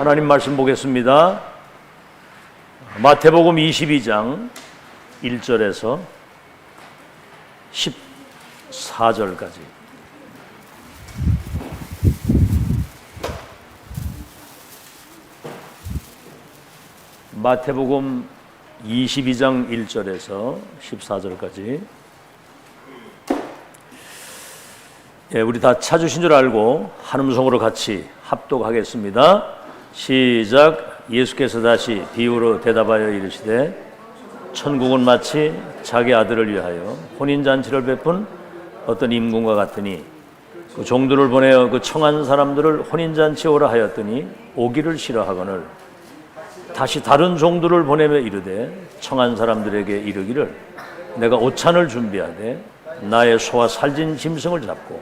하나님 말씀 보겠습니다. 마태복음 22장 1절에서 14절까지. 마태복음 22장 1절에서 14절까지. 우리 다 찾으신 줄 알고 한 음성으로 같이 합독하겠습니다. 시작. 예수께서 다시 비유로 대답하여 이르시되 천국은 마치 자기 아들을 위하여 혼인잔치를 베푼 어떤 임금과 같으니 그 종들을 보내어 그 청한 사람들을 혼인잔치에 오라 하였더니 오기를 싫어하거늘 다시 다른 종들을 보내며 이르되 청한 사람들에게 이르기를 내가 오찬을 준비하되 나의 소와 살진 짐승을 잡고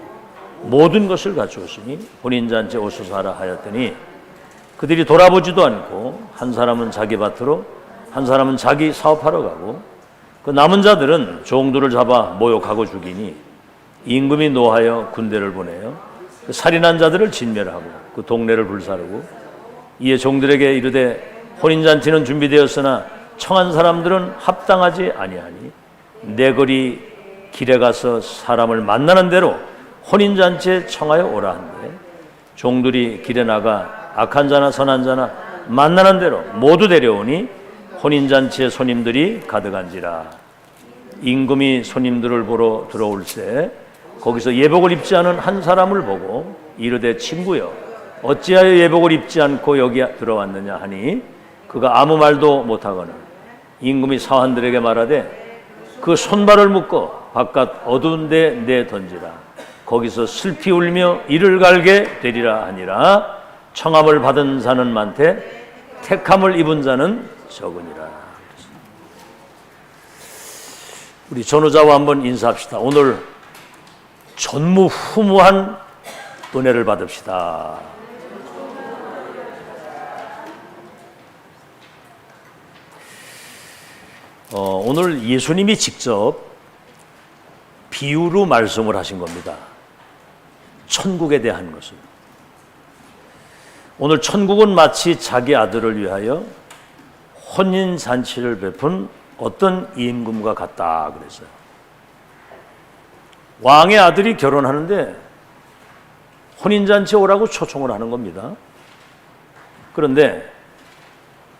모든 것을 갖추었으니 혼인잔치에 오소서 하라 하였더니 그들이 돌아보지도 않고 한 사람은 자기 밭으로 한 사람은 자기 사업하러 가고 그 남은 자들은 종들을 잡아 모욕하고 죽이니 임금이 노하여 군대를 보내어 그 살인한 자들을 진멸하고 그 동네를 불사르고 이에 종들에게 이르되 혼인잔치는 준비되었으나 청한 사람들은 합당하지 아니하니 내 거리 길에 가서 사람을 만나는 대로 혼인잔치에 청하여 오라 한데 종들이 길에 나가 악한 자나 선한 자나 만나는 대로 모두 데려오니 혼인잔치에 손님들이 가득한지라. 임금이 손님들을 보러 들어올새 거기서 예복을 입지 않은 한 사람을 보고 이르되 친구여 어찌하여 예복을 입지 않고 여기 들어왔느냐 하니 그가 아무 말도 못하거늘 임금이 사환들에게 말하되 그 손발을 묶어 바깥 어두운 데 내 던지라. 거기서 슬피 울며 이를 갈게 되리라 하니라. 청함을 받은 자는 많되 택함을 입은 자는 적으니라. 우리 전우자와 한번 인사합시다. 오늘 전무후무한 은혜를 받읍시다. 오늘 예수님이 직접 비유로 말씀을 하신 겁니다. 천국에 대한 것을. 오늘 천국은 마치 자기 아들을 위하여 혼인잔치를 베푼 어떤 임금과 같다 그랬어요. 왕의 아들이 결혼하는데 혼인잔치에 오라고 초청을 하는 겁니다. 그런데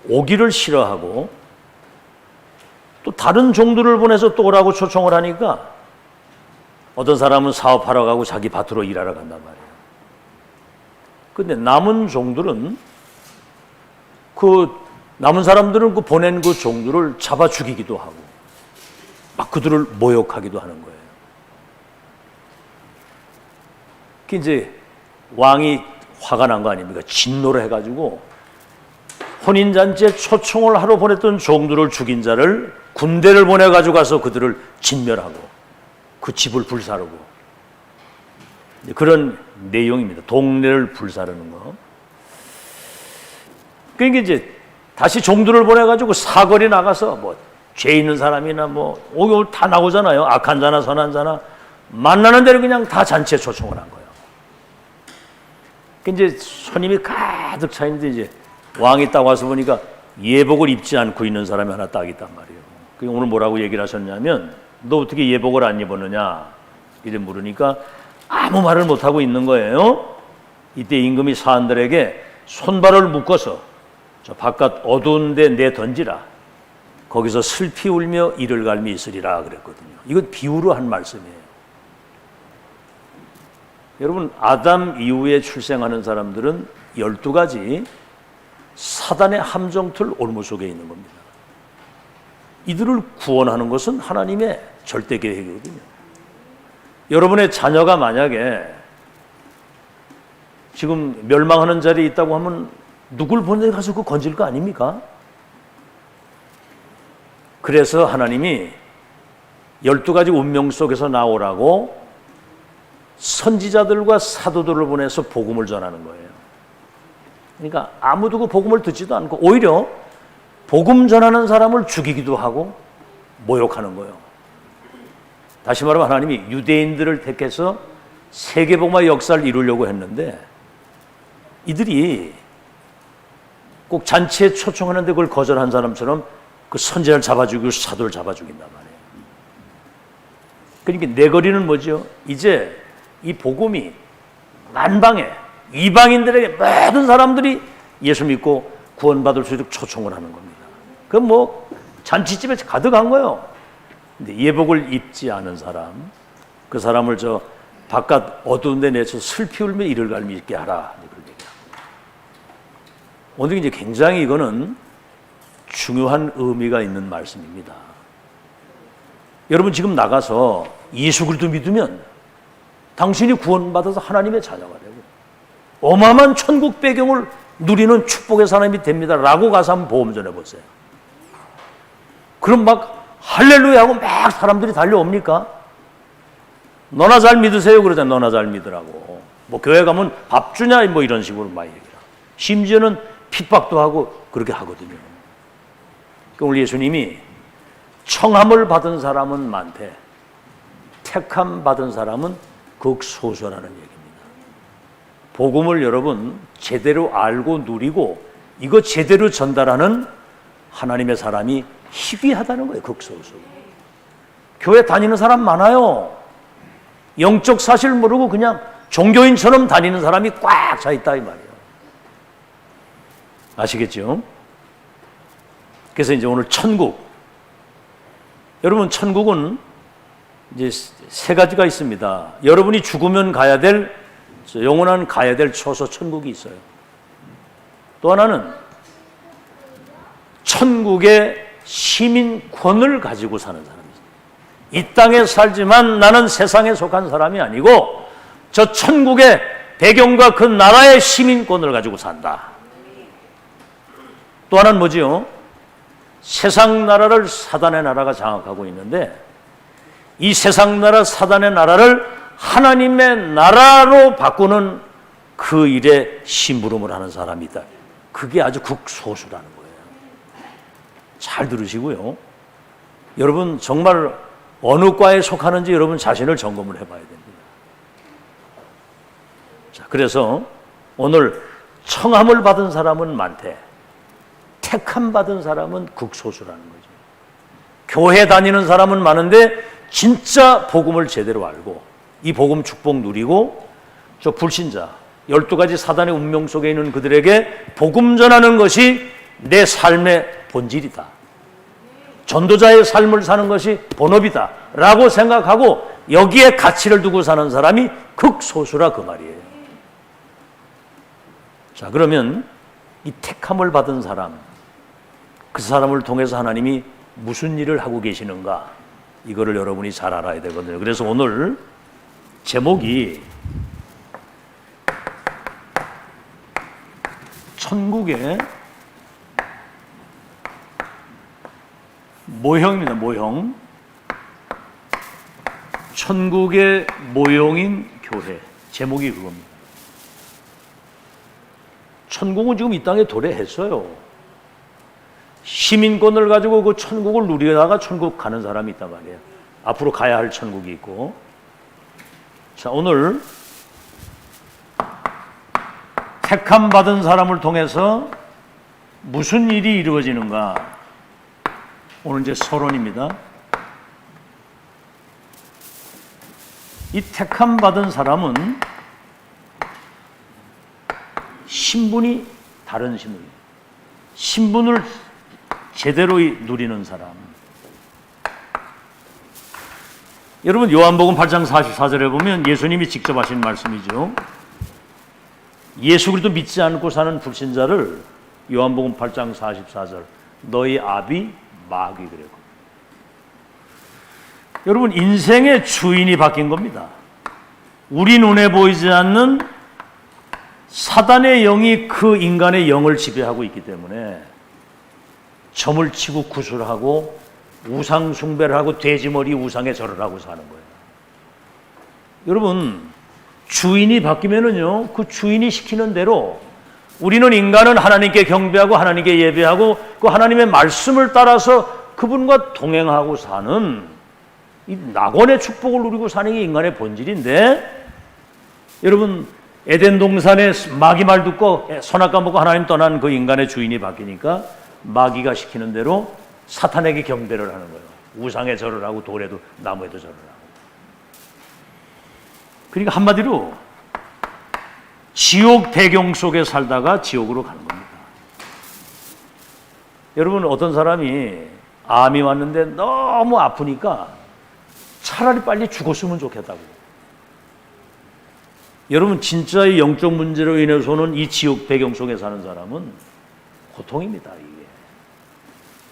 오기를 싫어하고 또 다른 종들을 보내서 또 오라고 초청을 하니까 어떤 사람은 사업하러 가고 자기 밭으로 일하러 간단 말이에요. 근데 남은 종들은 남은 사람들은 그 보낸 그 종들을 잡아 죽이기도 하고 막 그들을 모욕하기도 하는 거예요. 그 이제 왕이 화가 난 거 아닙니까? 진노를 해가지고 혼인잔치에 초청을 하러 보냈던 종들을 죽인 자를 군대를 보내가지고 가서 그들을 진멸하고 그 집을 불사르고 그런 내용입니다. 동네를 불사르는 거. 그러니까 이제 다시 종들을 보내가지고 사거리 나가서 뭐 죄 있는 사람이나 뭐 오늘 다 나오잖아요. 악한 자나 선한 자나 만나는 대로 그냥 다 잔치에 초청을 한 거예요. 그러니까 이제 손님이 가득 차 있는데 이제 왕이 딱 와서 보니까 예복을 입지 않고 있는 사람이 하나 딱 있단 말이에요. 그게 오늘 뭐라고 얘기를 하셨냐면 너 어떻게 예복을 안 입었느냐 이래 물으니까 아무 말을 못하고 있는 거예요. 이때 임금이 사람들에게 손발을 묶어서 저 바깥 어두운 데 내 던지라. 거기서 슬피 울며 이를 갈미 있으리라 그랬거든요. 이건 비유로 한 말씀이에요. 여러분 아담 이후에 출생하는 사람들은 12가지 사단의 함정틀 올무 속에 있는 겁니다. 이들을 구원하는 것은 하나님의 절대 계획이거든요. 여러분의 자녀가 만약에 지금 멸망하는 자리에 있다고 하면 누굴 보내가서 그 건질 거 아닙니까? 그래서 하나님이 12가지 운명 속에서 나오라고 선지자들과 사도들을 보내서 복음을 전하는 거예요. 그러니까 아무도 그 복음을 듣지도 않고 오히려 복음 전하는 사람을 죽이기도 하고 모욕하는 거예요. 다시 말하면 하나님이 유대인들을 택해서 세계복음화 역사를 이루려고 했는데 이들이 꼭 잔치에 초청하는데 그걸 거절한 사람처럼 그 선지자를 잡아주고 사도를 잡아주긴단 말이에요. 그러니까 내 거리는 뭐죠? 이제 이 복음이 만방에 이방인들에게 모든 사람들이 예수 믿고 구원받을 수 있도록 초청을 하는 겁니다. 그럼 뭐 잔치집에 가득한 거예요. 근데 예복을 입지 않은 사람, 그 사람을 저 바깥 어두운 데 내서 슬피 울며 이를 갈미 있게 하라. 오늘 이제 굉장히 이거는 중요한 의미가 있는 말씀입니다. 여러분 지금 나가서 예수 그리스도 믿으면 당신이 구원받아서 하나님의 자녀가 되고 어마어마한 천국 배경을 누리는 축복의 사람이 됩니다 라고 가서 한번 보험 전해보세요. 그럼 막 할렐루야 하고 막 사람들이 달려옵니까? 너나 잘 믿으세요 그러잖아요. 너나 잘 믿으라고. 뭐 교회 가면 밥 주냐 뭐 이런 식으로 많이 얘기해요. 심지어는 핍박도 하고 그렇게 하거든요. 오늘 예수님이 청함을 받은 사람은 많대, 택함 받은 사람은 극소수라는 얘기입니다. 복음을 여러분 제대로 알고 누리고 이거 제대로 전달하는 하나님의 사람이 희귀하다는 거예요. 극소수. 교회 다니는 사람 많아요. 영적 사실 모르고 그냥 종교인처럼 다니는 사람이 꽉 차 있다 이 말이에요. 아시겠죠? 그래서 이제 오늘 천국, 여러분 천국은 이제 세 가지가 있습니다. 여러분이 죽으면 가야 될, 영원한 가야 될 처소 천국이 있어요. 또 하나는 천국의 시민권을 가지고 사는 사람이죠. 이 땅에 살지만 나는 세상에 속한 사람이 아니고 저 천국의 배경과 그 나라의 시민권을 가지고 산다. 또 하나는 뭐지요? 세상 나라를 사단의 나라가 장악하고 있는데 이 세상 나라 사단의 나라를 하나님의 나라로 바꾸는 그 일에 심부름을 하는 사람이 있다. 그게 아주 극소수라는 거예요. 잘 들으시고요. 여러분 정말 어느 과에 속하는지 여러분 자신을 점검을 해봐야 됩니다. 자, 그래서 오늘 청함을 받은 사람은 많대, 택함 받은 사람은 극소수라는 거죠. 교회 다니는 사람은 많은데 진짜 복음을 제대로 알고 이 복음 축복 누리고 저 불신자 12가지 사단의 운명 속에 있는 그들에게 복음 전하는 것이 내 삶의 본질이다. 전도자의 삶을 사는 것이 본업이다 라고 생각하고 여기에 가치를 두고 사는 사람이 극소수라 그 말이에요. 자, 그러면 이 택함을 받은 사람, 그 사람을 통해서 하나님이 무슨 일을 하고 계시는가, 이거를 여러분이 잘 알아야 되거든요. 그래서 오늘 제목이 천국의 모형입니다. 모형. 천국의 모형인 교회. 제목이 그겁니다. 천국은 지금 이 땅에 도래했어요. 시민권을 가지고 그 천국을 누리다가 천국 가는 사람이 있단 말이에요. 앞으로 가야 할 천국이 있고. 자, 오늘 택함 받은 사람을 통해서 무슨 일이 이루어지는가? 오늘 이제 서론입니다. 이 택함 받은 사람은 신분이 다른 신분이에요. 신분을 제대로 누리는 사람. 여러분 요한복음 8장 44절에 보면 예수님이 직접 하신 말씀이죠. 예수 그리스도 믿지 않고 사는 불신자를 요한복음 8장 44절 너희 아비 마귀 그랬고. 여러분 인생의 주인이 바뀐 겁니다. 우리 눈에 보이지 않는 사단의 영이 그 인간의 영을 지배하고 있기 때문에 점을 치고 구슬하고 우상 숭배를 하고 돼지머리 우상에 절을 하고 사는 거예요. 여러분 주인이 바뀌면은요, 그 주인이 시키는 대로 우리는 인간은 하나님께 경배하고 하나님께 예배하고 그 하나님의 말씀을 따라서 그분과 동행하고 사는 이 낙원의 축복을 누리고 사는 게 인간의 본질인데, 여러분 에덴 동산에 마귀 말 듣고 선악과 먹고 하나님 떠난 그 인간의 주인이 바뀌니까 마귀가 시키는 대로 사탄에게 경배를 하는 거예요. 우상에 절을 하고 돌에도 나무에도 절을 하고. 그러니까 한마디로 지옥 배경 속에 살다가 지옥으로 가는 겁니다. 여러분, 어떤 사람이 암이 왔는데 너무 아프니까 차라리 빨리 죽었으면 좋겠다고. 여러분, 진짜의 영적 문제로 인해서는 이 지옥 배경 속에 사는 사람은 고통입니다, 이게.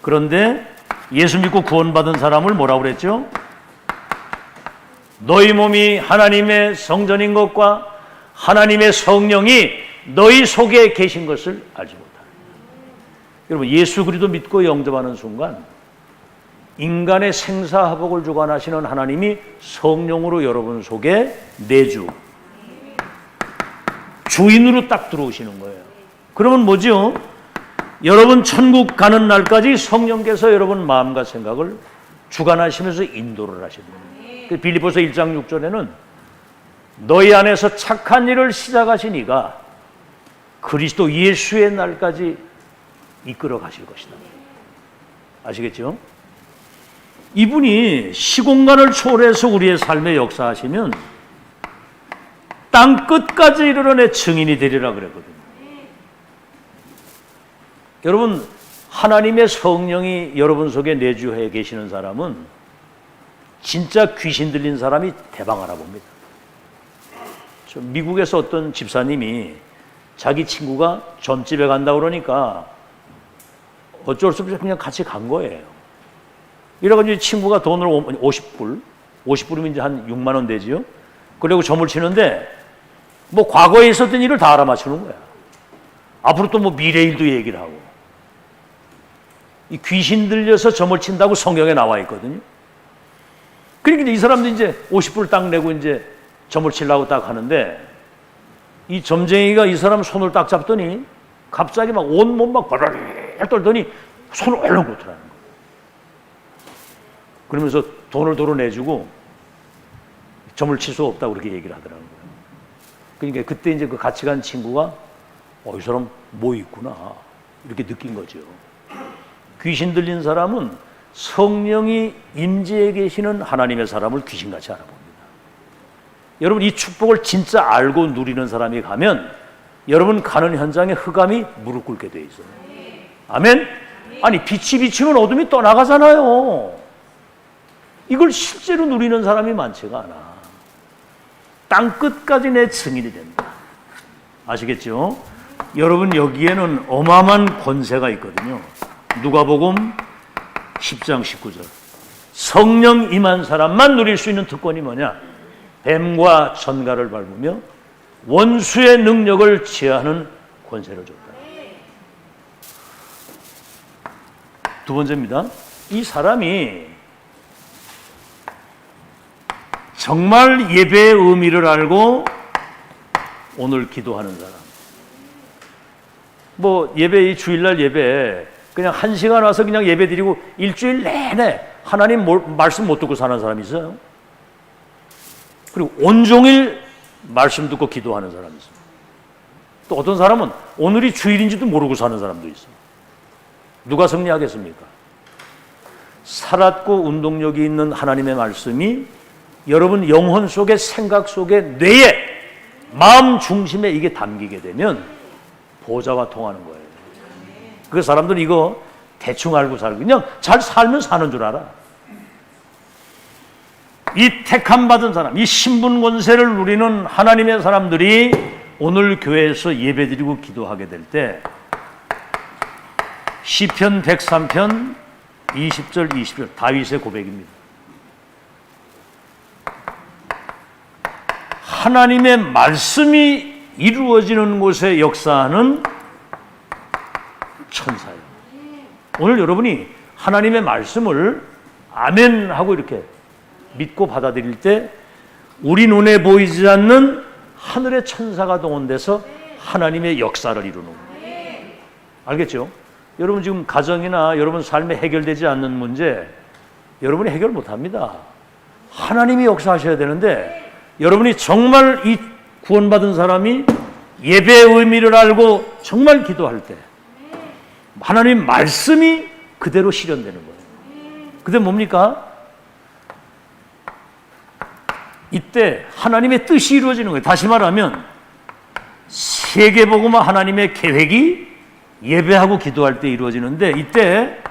그런데 예수 믿고 구원받은 사람을 뭐라고 그랬죠? 너희 몸이 하나님의 성전인 것과 하나님의 성령이 너희 속에 계신 것을 알지 못하느냐. 여러분, 예수 그리스도 믿고 영접하는 순간 인간의 생사화복을 주관하시는 하나님이 성령으로 여러분 속에 내주 주인으로 딱 들어오시는 거예요. 그러면 뭐죠? 여러분 천국 가는 날까지 성령께서 여러분 마음과 생각을 주관하시면서 인도를 하십니다. 빌립보서 1장 6절에는 너희 안에서 착한 일을 시작하신 이가 그리스도 예수의 날까지 이끌어 가실 것이다. 아시겠죠? 이분이 시공간을 초월해서 우리의 삶에 역사하시면 땅 끝까지 이르러내 증인이 되리라 그랬거든요. 여러분, 하나님의 성령이 여러분 속에 내주해 계시는 사람은 진짜 귀신 들린 사람이 대박 알아봅니다. 미국에서 어떤 집사님이 자기 친구가 점집에 간다 그러니까 어쩔 수 없이 그냥 같이 간 거예요. 이래가지고 친구가 돈을 50불이면 이제 한 6만 원 되지요. 그리고 점을 치는데 뭐 과거에 있었던 일을 다 알아맞추는 거야. 앞으로 또 뭐 미래 일도 얘기를 하고. 이 귀신 들려서 점을 친다고 성경에 나와 있거든요. 그러니까 이 사람도 이제 50불 딱 내고 이제 점을 치려고 딱 하는데 이 점쟁이가 이 사람 손을 딱 잡더니 갑자기 막 온몸 막 버르르 떨더니 손을 얼른 놓더라는 거예요. 그러면서 돈을 도로 내주고 점을 칠 수 없다고 그렇게 얘기를 하더라고요. 그러니까 그때 이제 그 같이 간 친구가 이 사람 뭐 있구나 이렇게 느낀 거죠. 귀신 들린 사람은 성령이 임재해 계시는 하나님의 사람을 귀신같이 알아봅니다. 여러분, 이 축복을 진짜 알고 누리는 사람이 가면 여러분 가는 현장에 흑암이 무릎 꿇게 돼 있어요. 아멘? 아니, 빛이 비치면 어둠이 떠나가잖아요. 이걸 실제로 누리는 사람이 많지가 않아. 땅 끝까지 내 증인이 된다. 아시겠죠? 여러분, 여기에는 어마어마한 권세가 있거든요. 누가복음 10장 19절. 성령 임한 사람만 누릴 수 있는 특권이 뭐냐? 뱀과 전갈을 밟으며 원수의 능력을 제하는 권세를 줬다. 두 번째입니다. 이 사람이 정말 예배의 의미를 알고 오늘 기도하는 사람. 뭐 예배, 주일날 예배 그냥 1시간 와서 그냥 예배 드리고 일주일 내내 하나님 말씀 못 듣고 사는 사람이 있어요. 그리고 온종일 말씀 듣고 기도하는 사람이 있어요. 또 어떤 사람은 오늘이 주일인지도 모르고 사는 사람도 있어요. 누가 승리하겠습니까? 살았고 운동력이 있는 하나님의 말씀이 여러분 영혼 속에, 생각 속에, 뇌에, 마음 중심에 이게 담기게 되면 보좌와 통하는 거예요. 그 사람들은 이거 대충 알고 살고 그냥 잘 살면 사는 줄 알아. 이 택함 받은 사람, 이 신분 권세를 누리는 하나님의 사람들이 오늘 교회에서 예배드리고 기도하게 될 때 시편 103편 20절 20절 다윗의 고백입니다. 하나님의 말씀이 이루어지는 곳에 역사하는 천사예요. 오늘 여러분이 하나님의 말씀을 아멘 하고 이렇게 믿고 받아들일 때 우리 눈에 보이지 않는 하늘의 천사가 동원돼서 하나님의 역사를 이루는 거예요. 알겠죠? 여러분 지금 가정이나 여러분 삶에 해결되지 않는 문제 여러분이 해결 못합니다. 하나님이 역사하셔야 되는데 여러분이 정말 이 구원받은 사람이 예배의 의미를 알고 정말 기도할 때 하나님 말씀이 그대로 실현되는 거예요. 그게 뭡니까? 이때 하나님의 뜻이 이루어지는 거예요. 다시 말하면 세계복음화 하나님의 계획이 예배하고 기도할 때 이루어지는데, 이때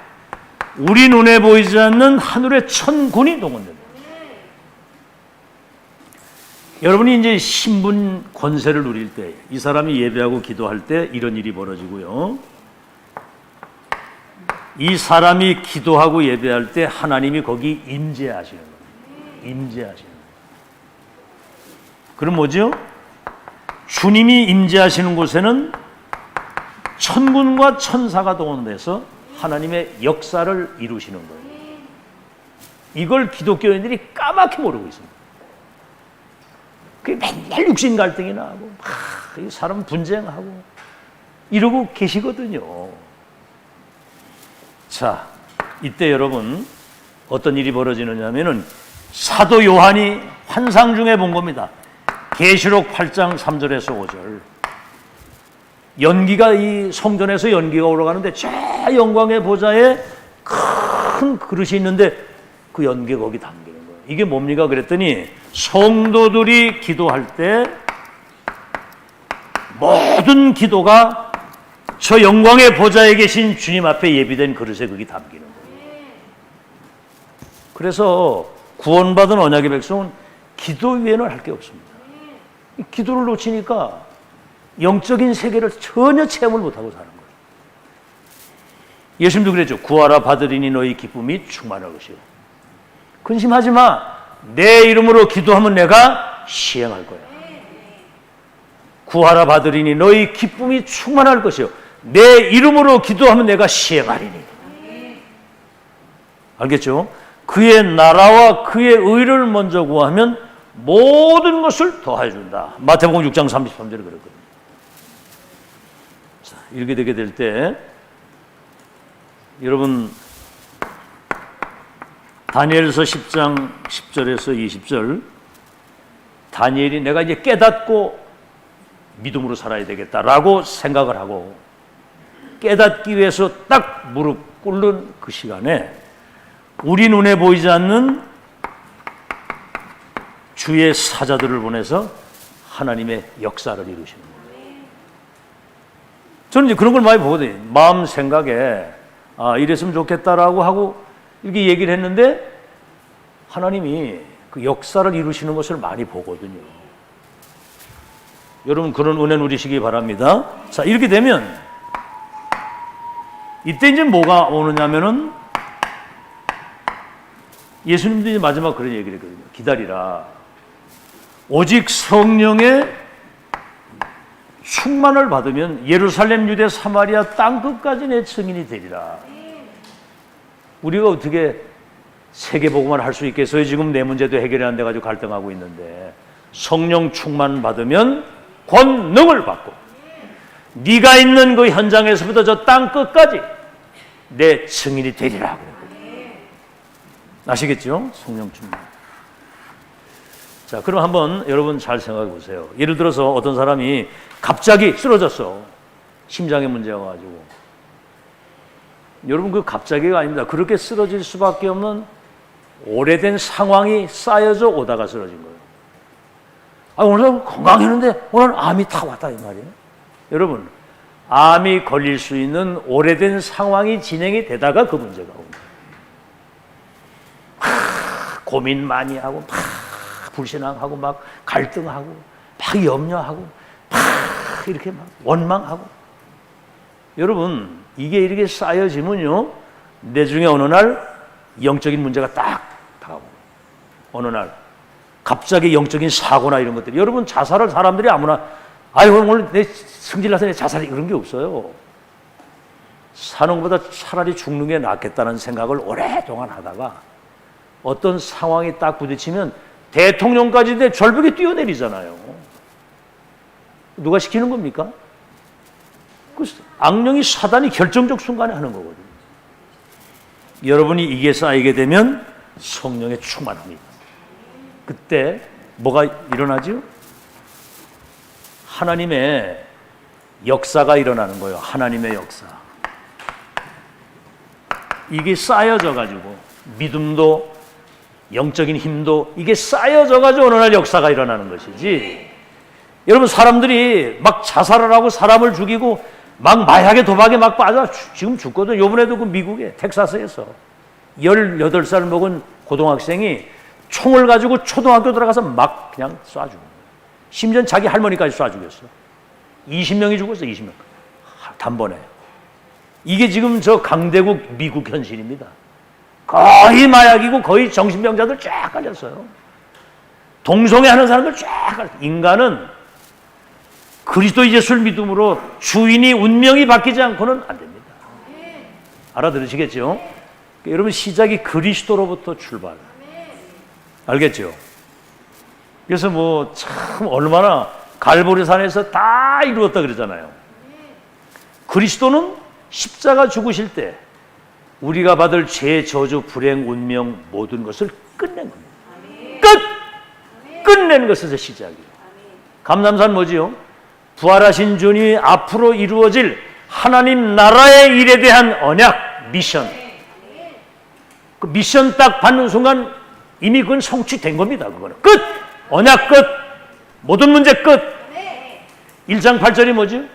우리 눈에 보이지 않는 하늘의 천군이 동원됩니다. 여러분이 이제 신분 권세를 누릴 때, 이 사람이 예배하고 기도할 때 이런 일이 벌어지고요. 이 사람이 기도하고 예배할 때 하나님이 거기 임재하시는 거예요. 임재하시는 거예요. 그럼 뭐죠? 주님이 임재하시는 곳에는 천군과 천사가 동원돼서 하나님의 역사를 이루시는 거예요. 이걸 기독교인들이 까맣게 모르고 있습니다. 그게 맨날 육신 갈등이 나고 막 사람 분쟁하고 이러고 계시거든요. 자, 이때 여러분 어떤 일이 벌어지느냐 하면은 사도 요한이 환상 중에 본 겁니다. 계시록 8장 3절에서 5절. 연기가 이 성전에서 연기가 올라가는데 저 영광의 보좌에 큰 그릇이 있는데 그 연기가 거기 담기는 거예요. 이게 뭡니까? 그랬더니 성도들이 기도할 때 모든 기도가 저 영광의 보좌에 계신 주님 앞에 예비된 그릇에 거기 담기는 거예요. 그래서 구원받은 언약의 백성은 기도 위에는 할 게 없습니다. 기도를 놓치니까 영적인 세계를 전혀 체험을 못하고 사는 거예요. 예수님도 그랬죠. 구하라 받으리니 너희 기쁨이 충만할 것이요. 근심하지 마. 내 이름으로 기도하면 내가 시행할 거야. 구하라 받으리니 너희 기쁨이 충만할 것이요. 내 이름으로 기도하면 내가 시행하리니. 알겠죠? 그의 나라와 그의 의를 먼저 구하면 모든 것을 더해 준다. 마태복음 6장 33절에 그랬거든요. 자, 이렇게 되게 될 때 여러분 다니엘서 10장 10절에서 20절, 다니엘이 내가 이제 깨닫고 믿음으로 살아야 되겠다라고 생각을 하고 깨닫기 위해서 딱 무릎 꿇는 그 시간에 우리 눈에 보이지 않는 주의 사자들을 보내서 하나님의 역사를 이루시는 거예요. 저는 이제 그런 걸 많이 보거든요. 마음 생각에 이랬으면 좋겠다라고 하고 이렇게 얘기를 했는데 하나님이 그 역사를 이루시는 것을 많이 보거든요. 여러분 그런 은혜 누리시기 바랍니다. 자, 이렇게 되면 이때 이제 뭐가 오느냐면은 예수님도 이제 마지막 그런 얘기를 했거든요. 기다리라. 오직 성령의 충만을 받으면 예루살렘, 유대, 사마리아 땅끝까지 내 증인이 되리라. 우리가 어떻게 세계복음을 할 수 있겠어요? 지금 내 문제도 해결이 안 돼가지고 갈등하고 있는데 성령 충만 받으면 권능을 받고 네가 있는 그 현장에서부터 저 땅끝까지 내 증인이 되리라. 아시겠죠? 성령 충만. 자, 그럼 한번 여러분 잘 생각해 보세요. 예를 들어서 어떤 사람이 갑자기 쓰러졌어. 심장에 문제가 가지고. 여러분 그 갑자기가 아닙니다. 그렇게 쓰러질 수밖에 없는 오래된 상황이 쌓여져 오다가 쓰러진 거예요. 오늘 건강했는데 오늘 암이 다 왔다 이 말이에요. 여러분, 암이 걸릴 수 있는 오래된 상황이 진행이 되다가 그 문제가 옵니다. 고민 많이 하고 불신앙하고 막 갈등하고 막 염려하고 막 이렇게 막 원망하고. 여러분 이게 이렇게 쌓여지면요 내 중에 어느 날 영적인 문제가 딱 다가오고 어느 날 갑자기 영적인 사고나 이런 것들이. 여러분 자살을 사람들이 아무나 오늘 내 승질나서 내 자살이 그런 게 없어요. 사는 것보다 차라리 죽는 게 낫겠다는 생각을 오랫동안 하다가 어떤 상황이 딱 부딪히면 대통령까지 내 절벽에 뛰어내리잖아요. 누가 시키는 겁니까? 그 악령이 사단이 결정적 순간에 하는 거거든요. 여러분이 이게 쌓이게 되면 성령의 충만합니다. 그때 뭐가 일어나죠? 하나님의 역사가 일어나는 거예요. 하나님의 역사. 이게 쌓여져 가지고 믿음도 영적인 힘도 이게 쌓여져 가지고 어느 날 역사가 일어나는 것이지. 여러분, 사람들이 막 자살을 하고 사람을 죽이고 막 마약에 도박에 막 빠져 지금 죽거든. 요번에도 그 미국에 텍사스에서 18살 먹은 고등학생이 총을 가지고 초등학교 들어가서 막 그냥 쏴 죽은 거예요. 심지어 자기 할머니까지 쏴 죽였어. 20명이 죽었어. 20명 단번에. 이게 지금 저 강대국 미국 현실입니다. 거의 마약이고 거의 정신병자들 쫙 깔렸어요. 동성애하는 사람들 쫙 깔렸어요. 인간은 그리스도 예수를 믿음으로 주인이 운명이 바뀌지 않고는 안 됩니다. 알아들으시겠죠? 여러분, 시작이 그리스도로부터 출발. 알겠죠? 그래서 뭐 참 얼마나 갈보리산에서 다 이루었다 그러잖아요. 그리스도는 십자가 죽으실 때 우리가 받을 죄, 저주, 불행, 운명 모든 것을 끝낸 겁니다. 끝낸 것에서 시작이에요. 감람산 뭐지요? 부활하신 주님이 앞으로 이루어질 하나님 나라의 일에 대한 언약, 미션. 그 미션 딱 받는 순간 이미 그건 성취된 겁니다. 그거는 끝! 언약 끝! 모든 문제 끝! 1장 8절이 뭐지?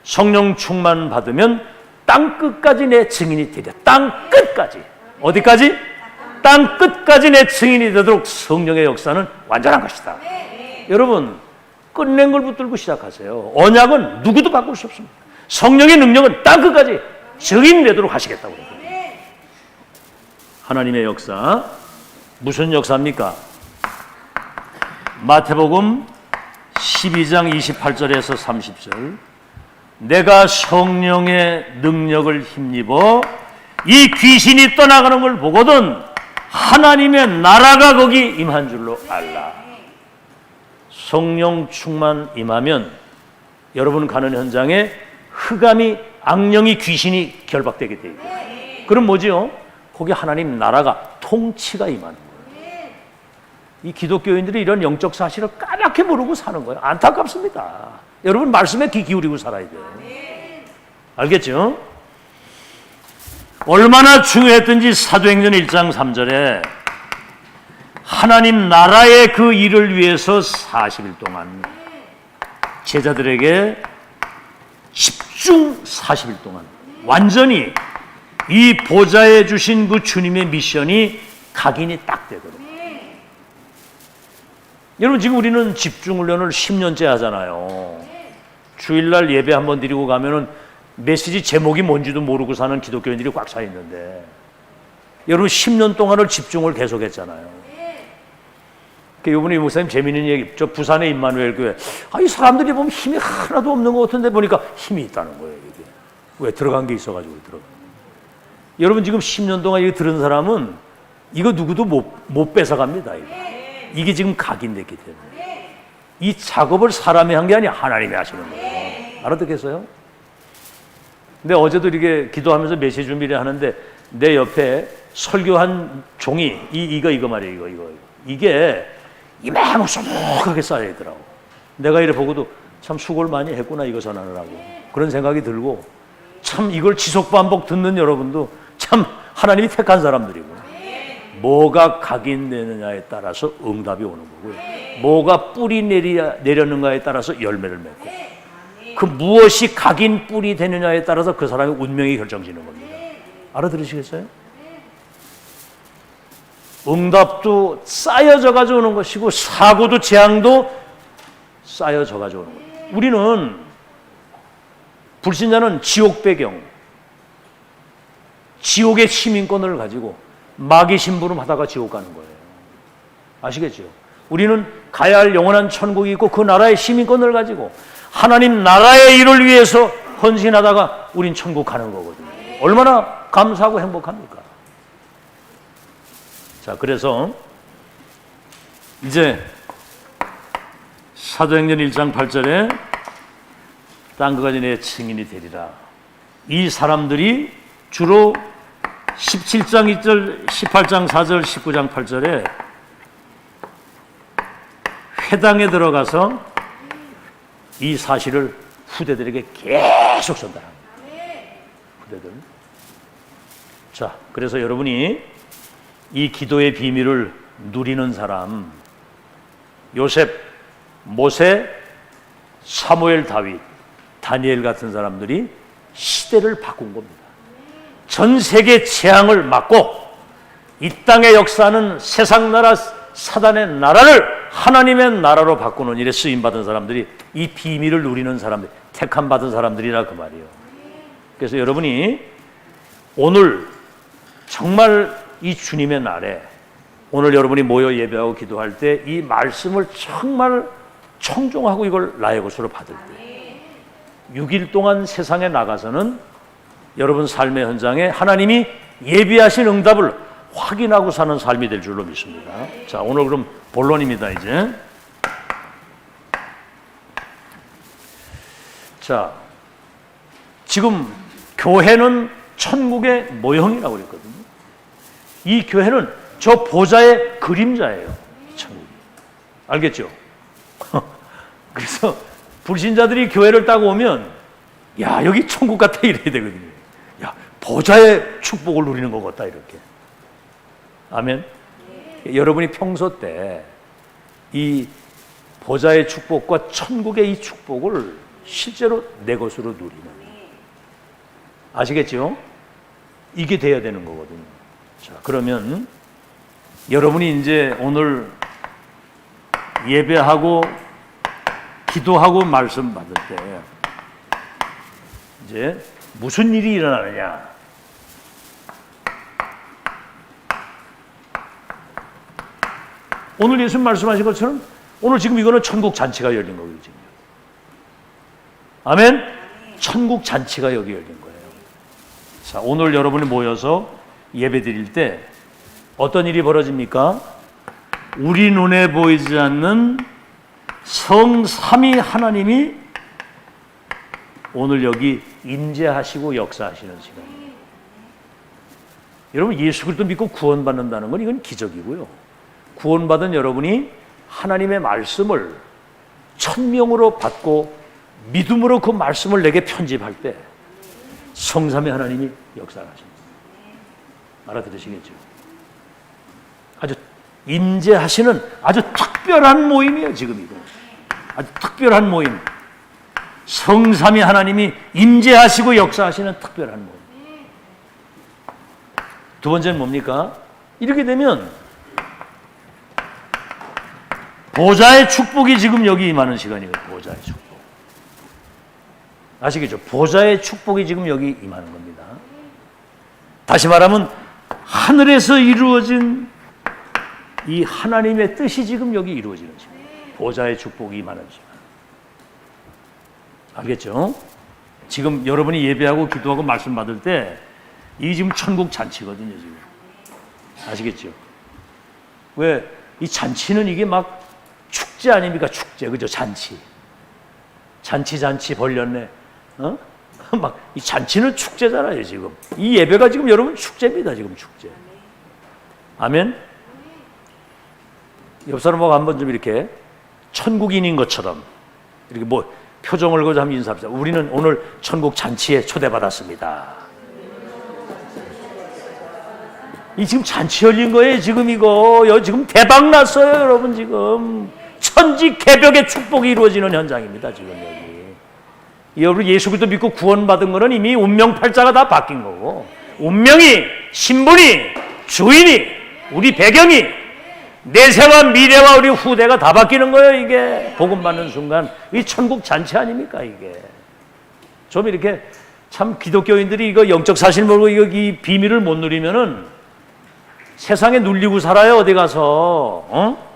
성령 충만 받으면 땅 끝까지 내 증인이 되리라. 땅 끝까지. 어디까지? 땅 끝까지 내 증인이 되도록 성령의 역사는 완전한 것이다. 여러분, 끝낸 걸 붙들고 시작하세요. 언약은 누구도 바꿀 수 없습니다. 성령의 능력은 땅 끝까지 증인 되도록 하시겠다고 그래요. 하나님의 역사. 무슨 역사입니까? 마태복음 12장 28절에서 30절. 내가 성령의 능력을 힘입어 이 귀신이 떠나가는 걸 보거든 하나님의 나라가 거기 임한 줄로 알라. 성령 충만 임하면 여러분 가는 현장에 흑암이, 악령이, 귀신이 결박되게 되어 있고요. 그럼 뭐지요? 거기 하나님 나라가, 통치가 임하는 거예요. 이 기독교인들이 이런 영적 사실을 까맣게 모르고 사는 거예요. 안타깝습니다. 여러분, 말씀에 귀 기울이고 살아야 돼요. 알겠죠? 얼마나 중요했든지 사도행전 1장 3절에 하나님 나라의 그 일을 위해서 40일 동안 제자들에게 집중 40일 동안 완전히 이 보좌에 주신 그 주님의 미션이 각인이 딱 되거든요. 여러분, 지금 우리는 집중훈련을 10년째 하잖아요. 주일날 예배 한번 드리고 가면은 메시지 제목이 뭔지도 모르고 사는 기독교인들이 꽉 차 있는데, 여러분 10년 동안을 집중을 계속했잖아요. 이번에 목사님 재미있는 얘기, 저 부산의 임마누엘 교회, 이 사람들이 보면 힘이 하나도 없는 것 같은데 보니까 힘이 있다는 거예요. 이게 왜? 들어간 게 있어가지고 들어가. 여러분, 지금 10년 동안 이거 들은 사람은 이거 누구도 못 뺏어갑니다. 이게 지금 각인됐기 때문에 이 작업을 사람이 한 게 아니라 하나님이 하시는 거예요. 알아듣겠어요? 근데 어제도 이렇게 기도하면서 메시지 준비를 하는데 내 옆에 설교한 종이 이거 말이에요. 이게 이만큼 소복하게 쌓여 있더라고. 내가 이래 보고도 참 수고를 많이 했구나, 이거 전하느라고. 그런 생각이 들고, 참 이걸 지속 반복 듣는 여러분도 참 하나님이 택한 사람들이고, 뭐가 각인되느냐에 따라서 응답이 오는 거고요. 뭐가 뿌리 내렸는가에 따라서 열매를 맺고, 그 무엇이 각인 뿌리 되느냐에 따라서 그 사람의 운명이 결정지는 겁니다. 알아들으시겠어요? 응답도 쌓여져 가지고 오는 것이고, 사고도 재앙도 쌓여져 가지고 오는 거예요. 우리는, 불신자는 지옥 배경, 지옥의 시민권을 가지고 마귀 심부름 하다가 지옥 가는 거예요. 아시겠죠? 우리는 가야 할 영원한 천국이 있고 그 나라의 시민권을 가지고 하나님 나라의 일을 위해서 헌신하다가 우린 천국 가는 거거든요. 얼마나 감사하고 행복합니까? 자, 그래서 이제 사도행전 1장 8절에 땅 끝까지 내 증인이 되리라. 이 사람들이 주로 17장 2절, 18장 4절, 19장 8절에 회당에 들어가서 이 사실을 후대들에게 계속 전달합니다. 후대들. 자, 그래서 여러분이 이 기도의 비밀을 누리는 사람, 요셉, 모세, 사무엘, 다윗, 다니엘 같은 사람들이 시대를 바꾼 겁니다. 전 세계 재앙을 막고 이 땅의 역사는 세상 나라, 사단의 나라를 하나님의 나라로 바꾸는 일에 쓰임받은 사람들이, 이 비밀을 누리는 사람들, 택함 받은 사람들이라 그 말이에요. 그래서 여러분이 오늘 정말 이 주님의 날에, 오늘 여러분이 모여 예배하고 기도할 때 이 말씀을 정말 청종하고 이걸 나의 것으로 받을 때, 6일 동안 세상에 나가서는 여러분 삶의 현장에 하나님이 예비하신 응답을 확인하고 사는 삶이 될 줄로 믿습니다. 자, 오늘 그럼 본론입니다. 이제 자, 지금 교회는 천국의 모형이라고 그랬거든요. 이 교회는 저 보좌의 그림자예요. 천국이. 알겠죠? 그래서 불신자들이 교회를 따고 오면, 야, 여기 천국 같아 이래야 되거든요. 야, 보좌의 축복을 누리는 것 같다 이렇게. 아멘. 여러분이 평소 때 이 보좌의 축복과 천국의 이 축복을 실제로 내 것으로 누리는, 아시겠죠? 이게 돼야 되는 거거든요. 자, 그러면 여러분이 이제 오늘 예배하고 기도하고 말씀 받을 때 이제 무슨 일이 일어나느냐? 오늘 예수님 말씀하신 것처럼 오늘 지금 이거는 천국 잔치가 열린 거예요. 지금. 아멘? 천국 잔치가 여기 열린 거예요. 자, 오늘 여러분이 모여서 예배 드릴 때 어떤 일이 벌어집니까? 우리 눈에 보이지 않는 성삼위 하나님이 오늘 여기 임재하시고 역사하시는 시간이에요. 여러분, 예수 그리스도 믿고 구원받는다는 건 이건 기적이고요. 구원받은 여러분이 하나님의 말씀을 천명으로 받고 믿음으로 그 말씀을 내게 편집할 때 성삼위 하나님이 역사를 하십니다. 알아들으시겠죠? 아주 임재하시는 아주 특별한 모임이에요. 지금 이거 아주 특별한 모임. 성삼위 하나님이 임재하시고 역사하시는 특별한 모임. 두 번째는 뭡니까? 이렇게 되면 보좌의 축복이 지금 여기 임하는 시간이거든요. 보좌의 축복. 아시겠죠? 보좌의 축복이 지금 여기 임하는 겁니다. 다시 말하면 하늘에서 이루어진 이 하나님의 뜻이 지금 여기 이루어지는 시간. 보좌의 축복이 임하는 시간. 알겠죠? 지금 여러분이 예배하고 기도하고 말씀 받을 때 이 지금 천국 잔치거든요. 지금. 아시겠죠? 왜? 이 잔치는 이게 막 축제 아닙니까? 축제. 그죠? 잔치. 잔치 벌렸네. 어? 막 이 잔치는 축제잖아요, 지금. 이 예배가 지금 여러분 축제입니다, 지금 축제. 아멘. 옆 사람하고 한번 좀 이렇게 천국인인 것처럼 이렇게 뭐 표정을 걸고 한번 인사합시다. 우리는 오늘 천국 잔치에 초대받았습니다. 이 지금 잔치 열린 거예요, 지금 이거. 지금 대박 났어요, 여러분. 지금 천지 개벽의 축복이 이루어지는 현장입니다, 지금 여기. 여러분, 예수 그리스도 믿고 구원받은 거는 이미 운명팔자가 다 바뀐 거고, 운명이, 신분이, 주인이, 우리 배경이, 내세와 미래와 우리 후대가 다 바뀌는 거예요, 이게. 복음 받는 순간. 이 천국 잔치 아닙니까, 이게. 좀 이렇게 참 기독교인들이 이거 영적 사실 모르고 이 비밀을 못 누리면은 세상에 눌리고 살아요, 어디 가서. 어?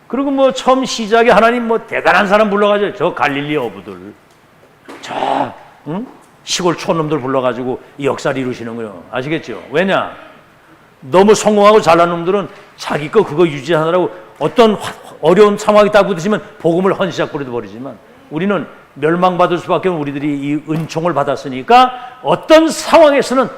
그리고 뭐 처음 시작에 하나님 뭐 대단한 사람 불러가지고 저 갈릴리 어부들, 저 시골 촌놈들 불러가지고 이 역사를 이루시는 거예요. 아시겠죠? 왜냐? 너무 성공하고 잘난 놈들은 자기 거 그거 유지하느라고 어떤 어려운 상황이 딱 부딪히면 복음을 헌시작 부려도 버리지만, 우리는 멸망받을 수밖에 없는 우리들이 이 은총을 받았으니까 어떤 상황에서는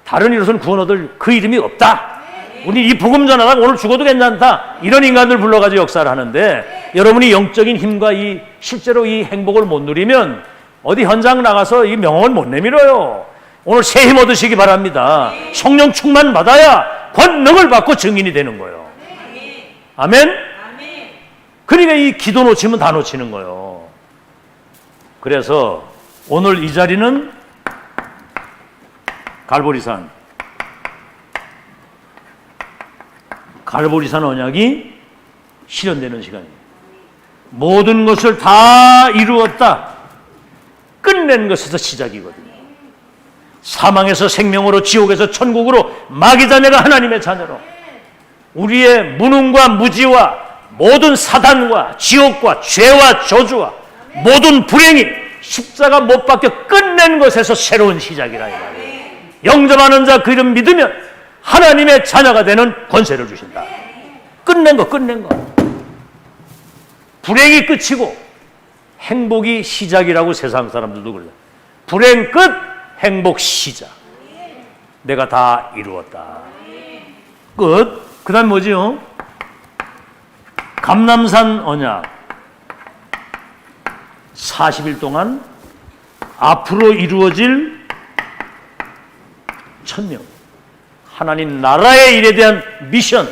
다른 이로서는 구원 얻을 그 이름이 없다. 우리 이 복음 전하다가 오늘 죽어도 괜찮다. 이런 인간들 불러가지고 역사를 하는데, 여러분이 영적인 힘과 이 실제로 이 행복을 못 누리면 어디 현장 나가서 이 명언을 못 내밀어요. 오늘 새 힘 얻으시기 바랍니다. 성령 충만 받아야 권능을 받고 증인이 되는 거예요. 아멘? 그러니까 이 기도 놓치면 다 놓치는 거예요. 그래서 오늘 이 자리는 갈보리산 언약이 실현되는 시간입니다. 모든 것을 다 이루었다. 끝낸 것에서 시작이거든요. 사망에서 생명으로, 지옥에서 천국으로, 마귀 자녀가 하나님의 자녀로, 우리의 무능과 무지와 모든 사단과 지옥과 죄와 저주와 모든 불행이 십자가 못 박혀 끝낸 것에서 새로운 시작이라 이 말이에요. 영접하는 자 그 이름 믿으면 하나님의 자녀가 되는 권세를 주신다. 끝낸 거. 불행이 끝이고 행복이 시작이라고 세상 사람들도 그래요. 불행 끝, 행복 시작. 내가 다 이루었다. 끝. 그 다음 뭐지요? 감람산 언약. 40일 동안 앞으로 이루어질 천명. 하나님 나라의 일에 대한 미션.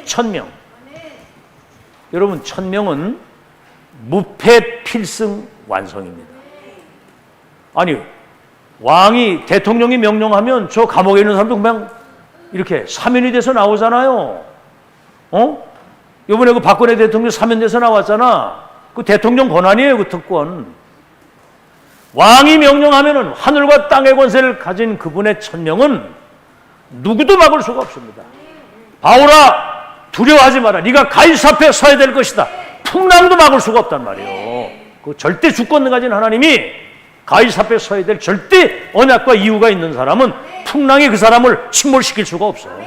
천명. 여러분, 천명은 무패 필승 완성입니다. 아니, 왕이, 대통령이 명령하면 저 감옥에 있는 사람도 그냥 이렇게 사면이 돼서 나오잖아요. 이번에 그 박근혜 대통령 사면돼서 나왔잖아. 그 대통령 권한이에요, 그 특권. 왕이 명령하면은 하늘과 땅의 권세를 가진 그분의 천명은 누구도 막을 수가 없습니다. 바울아, 두려워하지 마라. 네가 가이사 앞에 서야 될 것이다. 풍랑도 막을 수가 없단 말이에요. 그 절대 주권을 가진 하나님이 가이사 앞에 서야 될 절대 언약과 이유가 있는 사람은 풍랑이 그 사람을 침몰시킬 수가 없어요.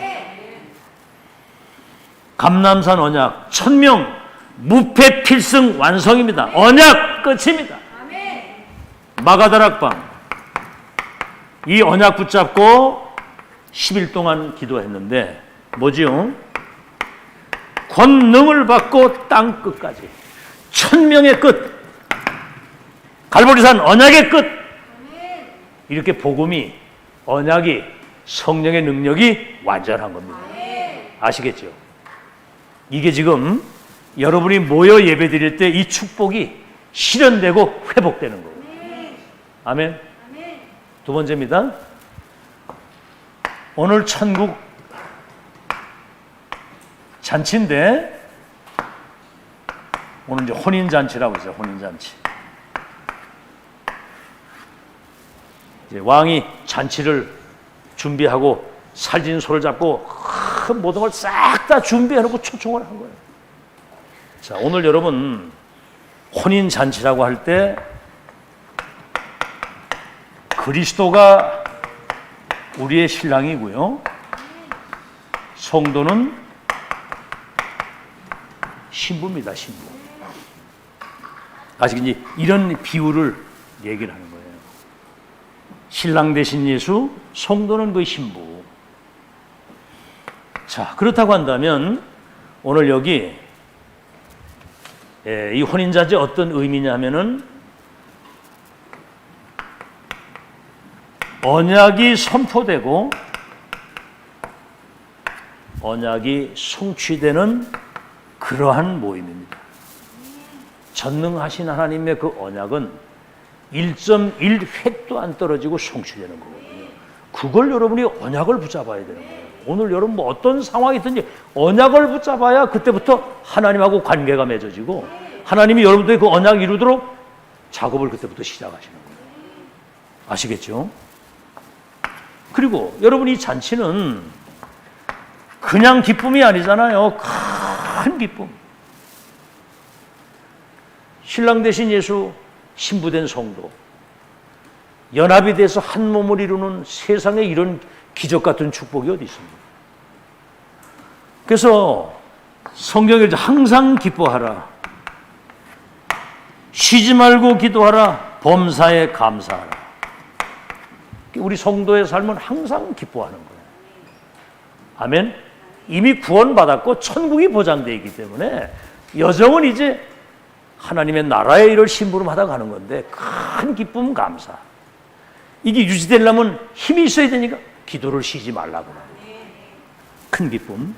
감람산 언약, 천명, 무패 필승 완성입니다. 언약 끝입니다. 마가다락방, 이 언약 붙잡고 10일 동안 기도했는데 뭐지요? 권능을 받고 땅 끝까지, 천명의 끝, 갈보리산 언약의 끝. 이렇게 복음이, 언약이, 성령의 능력이 완전한 겁니다. 아시겠죠? 이게 지금 여러분이 모여 예배 드릴 때 이 축복이 실현되고 회복되는 거예요. 아멘. 두 번째입니다. 오늘 천국 잔치인데, 오늘 이제 혼인잔치라고 있어요. 혼인잔치. 이제 왕이 잔치를 준비하고 살진소를 잡고 큰 모든 걸 싹 다 준비해놓고 초청을 한 거예요. 자, 오늘 여러분 혼인잔치라고 할 때 그리스도가 우리의 신랑이고요, 성도는 신부입니다. 신부. 아시겠지? 이런 비유를 얘기를 하는 거예요. 신랑 대신 예수, 성도는 그 신부. 자, 그렇다고 한다면 오늘 여기 이 혼인잔치 어떤 의미냐면은 언약이 선포되고 언약이 성취되는 그러한 모임입니다. 전능하신 하나님의 그 언약은 1.1획도 안 떨어지고 성취되는 거거든요. 그걸 여러분이 언약을 붙잡아야 되는 거예요. 오늘 여러분 뭐 어떤 상황이 있든지 언약을 붙잡아야 그때부터 하나님하고 관계가 맺어지고 하나님이 여러분들의 그 언약 이루도록 작업을 그때부터 시작하시는 거예요. 아시겠죠? 그리고 여러분, 이 잔치는 그냥 기쁨이 아니잖아요. 큰 기쁨. 신랑 대신 예수, 신부된 성도, 연합이 돼서 한 몸을 이루는 세상에 이런 기적 같은 축복이 어디 있습니까? 그래서 성경에 항상 기뻐하라, 쉬지 말고 기도하라, 범사에 감사하라. 우리 성도의 삶은 항상 기뻐하는 거예요. 아멘. 이미 구원받았고 천국이 보장되어 있기 때문에 여정은 이제 하나님의 나라의 일을 심부름하다 가는 건데 큰 기쁨, 감사. 이게 유지되려면 힘이 있어야 되니까 기도를 쉬지 말라고. 큰 기쁨.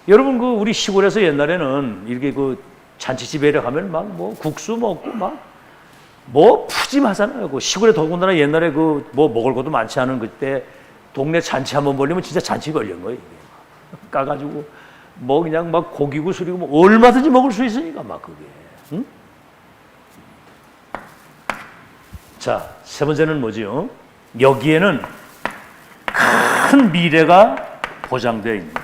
여러분, 우리 시골에서 옛날에는 이렇게 잔치집에 가면 막 국수 먹고 막 푸짐하잖아요. 시골에 더군다나 옛날에 먹을 것도 많지 않은 그때 동네 잔치 한번 벌리면 진짜 잔치 걸린 거예요. 까가지고 그냥 막 고기고 술이고 얼마든지 먹을 수 있으니까 그게. 응? 자, 세 번째는 뭐지요? 여기에는 큰 미래가 보장되어 있는.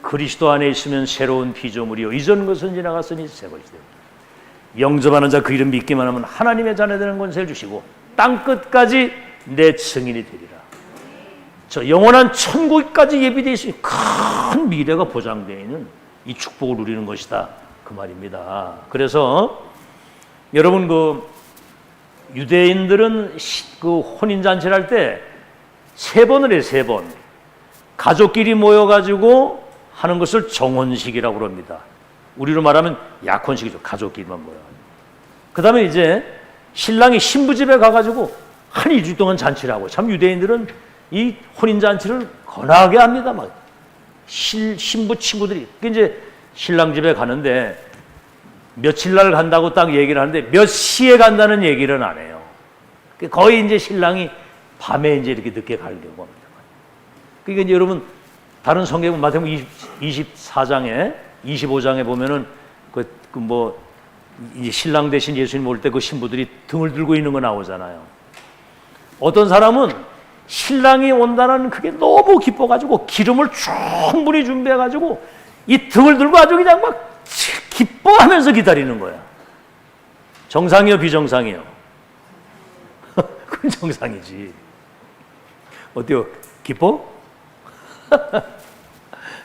그리스도 안에 있으면 새로운 피조물이요 이전 것은 지나갔으니 새 것이 되고 영접하는 자 그 이름 믿기만 하면 하나님의 자녀 되는 권세를 주시고 땅 끝까지 내 증인이 되리라. 저 영원한 천국까지 예비되어 있으니 큰 미래가 보장되어 있는 이 축복을 누리는 것이다 그 말입니다. 그래서 여러분 유대인들은 혼인 잔치를 할 때 3번을 해요. 3번. 가족끼리 모여가지고 하는 것을 정혼식이라고 합니다. 우리로 말하면 약혼식이죠. 가족끼리만 모여. 그 다음에 이제 신랑이 신부 집에 가가지고 한 일주일 동안 잔치를 하고, 참 유대인들은 이 혼인잔치를 거나하게 합니다. 신부 친구들이. 이제 신랑 집에 가는데 며칠 날 간다고 딱 얘기를 하는데 몇 시에 간다는 얘기는 안 해요. 거의 이제 신랑이 밤에 이제 이렇게 늦게 가려고 합니다. 그러니까 이제 여러분, 다른 성경은 마태복음 24장에 25장에 보면은 이제 신랑 대신 예수님 올 때 그 신부들이 등을 들고 있는 거 나오잖아요. 어떤 사람은 신랑이 온다는 그게 너무 기뻐가지고 기름을 충분히 준비해가지고 이 등을 들고 아주 그냥 막 기뻐하면서 기다리는 거야. 정상이요, 비정상이요? 그건 정상이지. 어때요? 기뻐?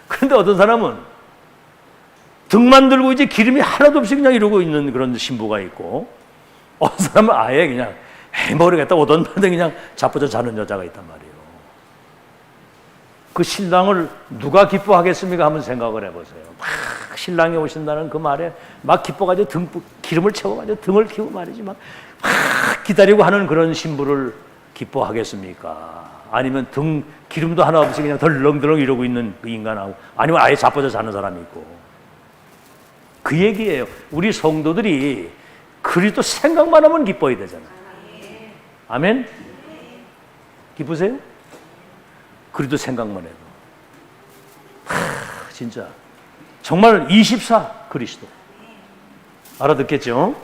그런데 어떤 사람은 등만 들고 이제 기름이 하나도 없이 그냥 이러고 있는 그런 신부가 있고, 어떤 사람은 아예 그냥 모르겠다 오던 날에 그냥 자빠져 자는 여자가 있단 말이에요. 그 신랑을 누가 기뻐하겠습니까? 한번 생각을 해보세요. 막 신랑이 오신다는 그 말에 막 기뻐가지고 기름을 채워가지고 등을 키우고 말이지 막 기다리고 하는 그런 신부를 기뻐하겠습니까? 아니면 기름도 하나 없이 그냥 덜렁덜렁 이러고 있는 그 인간하고, 아니면 아예 자빠져 자는 사람이 있고. 그 얘기예요. 우리 성도들이 그리스도 생각만 하면 기뻐야 되잖아요. 아멘? 기쁘세요? 그리스도 생각만 해도. 진짜 정말 24 그리스도. 알아듣겠죠?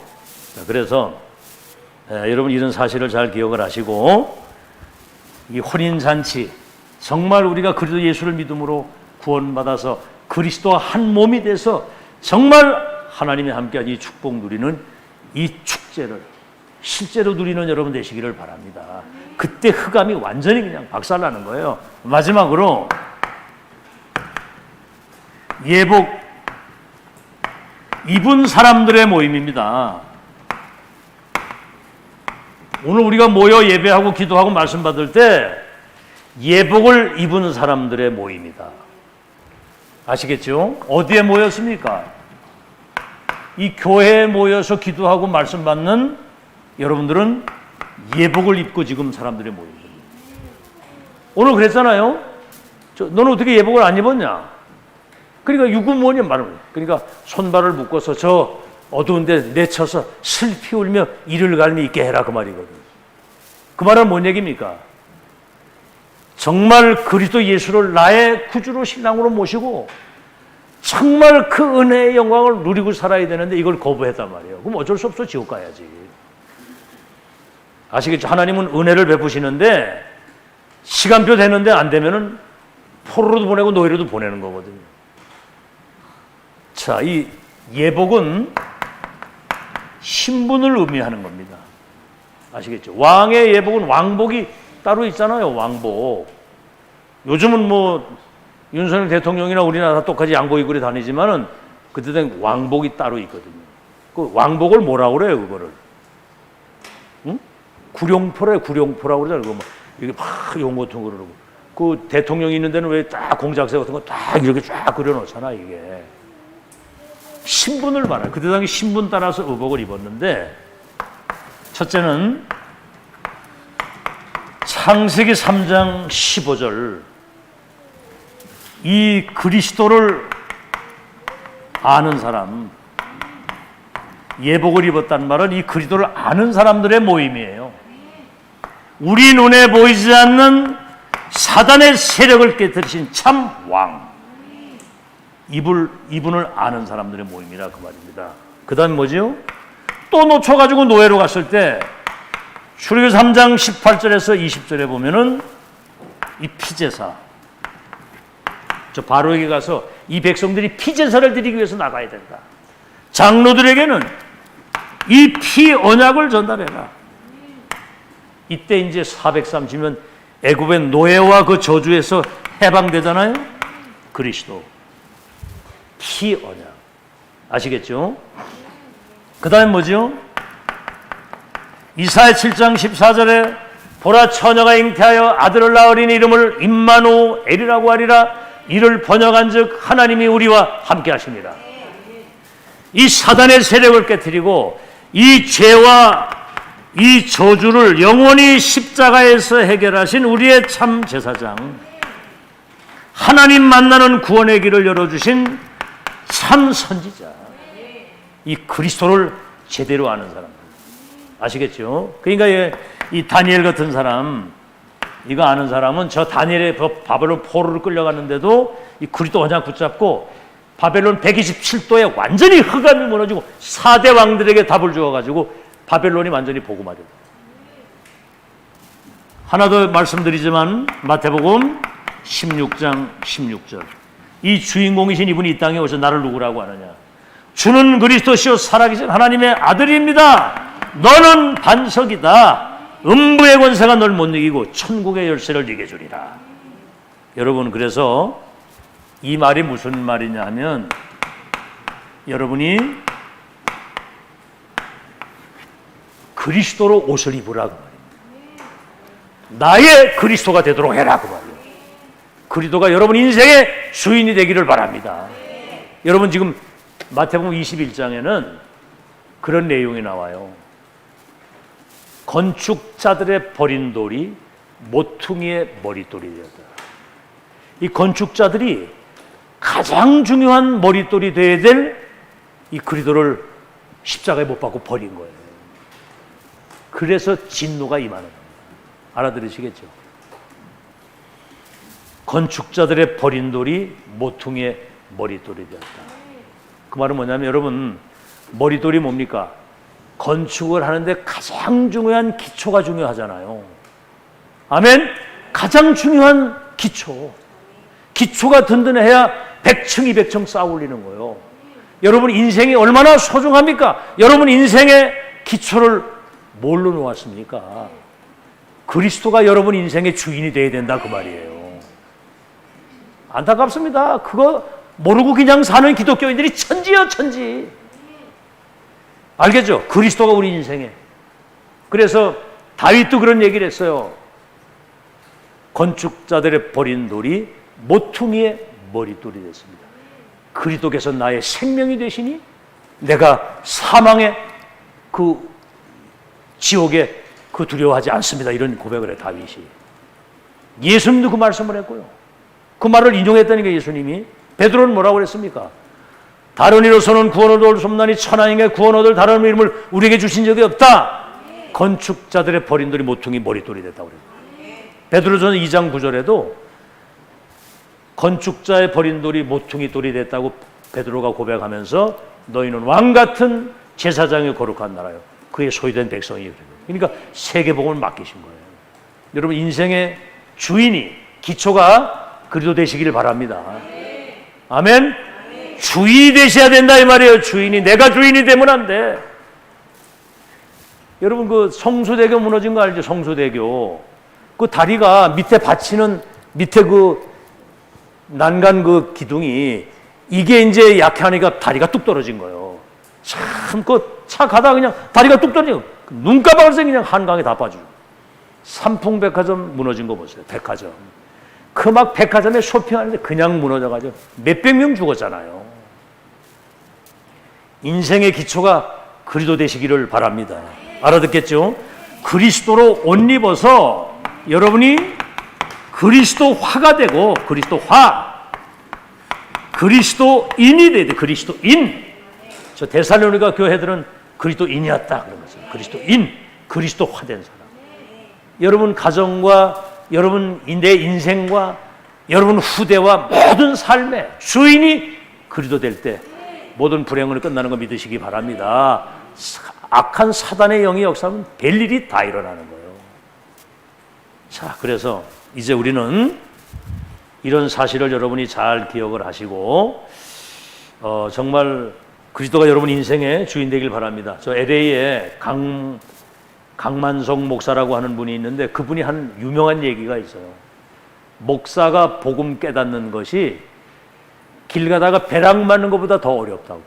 자, 그래서 여러분 이런 사실을 잘 기억을 하시고, 이 혼인잔치, 정말 우리가 그리스도 예수를 믿음으로 구원받아서 그리스도와 한 몸이 돼서 정말 하나님이 함께한 이 축복 누리는 이 축제를 실제로 누리는 여러분 되시기를 바랍니다. 그때 흑암이 완전히 그냥 박살나는 거예요. 마지막으로 예복 입은 사람들의 모임입니다. 오늘 우리가 모여 예배하고 기도하고 말씀 받을 때 예복을 입은 사람들의 모임이다. 아시겠죠? 어디에 모였습니까? 이 교회에 모여서 기도하고 말씀 받는 여러분들은 예복을 입고 지금 사람들의 모임입니다. 오늘 그랬잖아요. 너는 어떻게 예복을 안 입었냐? 그러니까 유구무원이 말을, 그러니까 손발을 묶어서 저 어두운데 내쳐서 슬피 울며 이를 갈미 있게 해라 그 말이거든요. 그 말은 뭔 얘기입니까? 정말 그리스도 예수를 나의 구주로 신랑으로 모시고 정말 그 은혜의 영광을 누리고 살아야 되는데 이걸 거부했단 말이에요. 그럼 어쩔 수 없어 지옥 가야지. 아시겠죠? 하나님은 은혜를 베푸시는데 시간표 되는데 안 되면은 포로로도 보내고 노예로도 보내는 거거든요. 자, 이 예복은 신분을 의미하는 겁니다. 아시겠죠? 왕의 예복은 왕복이 따로 있잖아요. 왕복. 요즘은 윤석열 대통령이나 우리나라 똑같이 양복 입고 다니지만은 그때는 왕복이 따로 있거든요. 그 왕복을 뭐라고 그래요, 그거를? 응? 구룡포래, 구룡포라고 그러잖아요. 그거 이게 막 용 같은 거 그러고. 그 대통령이 있는 데는 왜 딱 공작새 같은 거 딱 이렇게 쫙 그려놓잖아, 이게. 신분을 말해요. 그때 당시 신분 따라서 의복을 입었는데, 첫째는 창세기 3장 15절, 이 그리스도를 아는 사람, 예복을 입었다는 말은 이 그리스도를 아는 사람들의 모임이에요. 우리 눈에 보이지 않는 사단의 세력을 깨뜨리신 참 왕, 이분을 아는 사람들의 모임이라 그 말입니다. 그 다음 뭐지요? 또 놓쳐가지고 노예로 갔을 때 출애굽기 3장 18절에서 20절에 보면은 이 피제사, 저 바로에게 가서 이 백성들이 피제사를 드리기 위해서 나가야 된다. 장로들에게는 이 피 언약을 전달해라. 이때 이제 430년 애굽의 노예와 그 저주에서 해방되잖아요. 그리스도 피 언약 아시겠죠? 그 다음에 뭐죠? 이사야 7장 14절에 보라 처녀가 잉태하여 아들을 낳으리니 이름을 임마누엘이라고 하리라. 이를 번역한 즉 하나님이 우리와 함께 하십니다. 이 사단의 세력을 깨뜨리고 이 죄와 이 저주를 영원히 십자가에서 해결하신 우리의 참 제사장, 하나님 만나는 구원의 길을 열어주신 참 선지자, 이 그리스도를 제대로 아는 사람 아시겠죠? 그러니까 이 다니엘 같은 사람, 이거 아는 사람은 저 다니엘의 바벨론 포로로 끌려갔는데도 이 그리스도 언약 붙잡고 바벨론 127도에 완전히 흑암이 무너지고 4대 왕들에게 답을 주어가지고 바벨론이 완전히 복음화돼요. 하나 더 말씀드리지만 마태복음 16장 16절, 이 주인공이신 이분이 이 땅에 오셔서 나를 누구라고 하느냐? 주는 그리스도시요 살아계신 하나님의 아들입니다. 너는 반석이다. 음부의 권세가 널 못 이기고 천국의 열쇠를 네게 주리라. 여러분, 그래서 이 말이 무슨 말이냐 하면, 여러분이 그리스도로 옷을 입으라 그 말입니다. 나의 그리스도가 되도록 해라 그 말이에요. 그리스도가 여러분 인생의 주인이 되기를 바랍니다. 여러분, 지금 마태복음 21장에는 그런 내용이 나와요. 건축자들의 버린 돌이 모퉁이의 머릿돌이 되었다. 이 건축자들이 가장 중요한 머릿돌이 되어야 될 이 그리스도를 십자가에 못 박고 버린 거예요. 그래서 진노가 임하는 겁니다. 알아들으시겠죠? 건축자들의 버린 돌이 모퉁이의 머릿돌이 되었다. 그 말은 뭐냐면, 여러분, 머릿돌이 뭡니까? 건축을 하는데 가장 중요한 기초가 중요하잖아요. 아멘? 가장 중요한 기초가 든든해야 100층 200층 쌓아 올리는 거예요. 여러분 인생이 얼마나 소중합니까? 여러분 인생의 기초를 뭘로 놓았습니까? 그리스도가 여러분 인생의 주인이 되어야 된다 그 말이에요. 안타깝습니다. 그거 모르고 그냥 사는 기독교인들이 천지요 천지. 알겠죠? 그리스도가 우리 인생에. 그래서 다윗도 그런 얘기를 했어요. 건축자들의 버린 돌이 모퉁이의 머릿돌이 됐습니다. 그리스도께서 나의 생명이 되시니 내가 사망의 그 지옥에 그 두려워하지 않습니다. 이런 고백을 해 다윗이. 예수님도 그 말씀을 했고요. 그 말을 인용했다니까 예수님이. 베드로는 뭐라고 그랬습니까? 다른 이로서는 구원 얻을 수 없나니 천하에게 구원 얻을 다른 이름을 우리에게 주신 적이 없다. 건축자들의 버린 돌이 모퉁이 머릿돌이 됐다고 그래요. 베드로전서 2장 9절에도 건축자의 버린 돌이 모퉁이 돌이 됐다고 베드로가 고백하면서 너희는 왕같은 제사장의 거룩한 나라요 그의 소유된 백성이에요. 그러니까 세계복음을 맡기신 거예요. 여러분 인생의 주인이 기초가 그리스도 되시기를 바랍니다. 아멘. 주인이 되셔야 된다 이 말이에요. 주인이. 내가 주인이 되면 안 돼. 여러분 그 성수대교 무너진 거 알죠? 성수대교 그 다리가 밑에 받치는 밑에 그 난간 그 기둥이 이게 이제 약하니까 다리가 뚝 떨어진 거예요. 참 그 차 가다가 그냥 다리가 뚝 떨어지고 눈가방을 써 그냥 한강에 다 빠지고. 삼풍백화점 무너진 거 보세요. 백화점. 그 막 백화점에 쇼핑하는데 그냥 무너져가지고 몇백 명 죽었잖아요. 인생의 기초가 그리스도 되시기를 바랍니다. 알아듣겠죠? 그리스도로 옷 입어서 여러분이 그리스도화가 되고 그리스도인이 돼야 돼. 그리스도인. 저 데살로니가 교회들은 그리스도인이었다 그런 거죠. 그리스도인, 그리스도화된 사람. 여러분 가정과 여러분 내 인생과 여러분 후대와 모든 삶의 주인이 그리스도 될 때 모든 불행을 끝나는 거 믿으시기 바랍니다. 악한 사단의 영이 역사하면 별일이 다 일어나는 거예요. 자, 그래서 이제 우리는 이런 사실을 여러분이 잘 기억을 하시고 정말 그리스도가 여러분 인생의 주인 되길 바랍니다. 저 LA에 강만성 목사라고 하는 분이 있는데 그분이 한 유명한 얘기가 있어요. 목사가 복음 깨닫는 것이 길 가다가 벼락 맞는 것보다 더 어렵다고.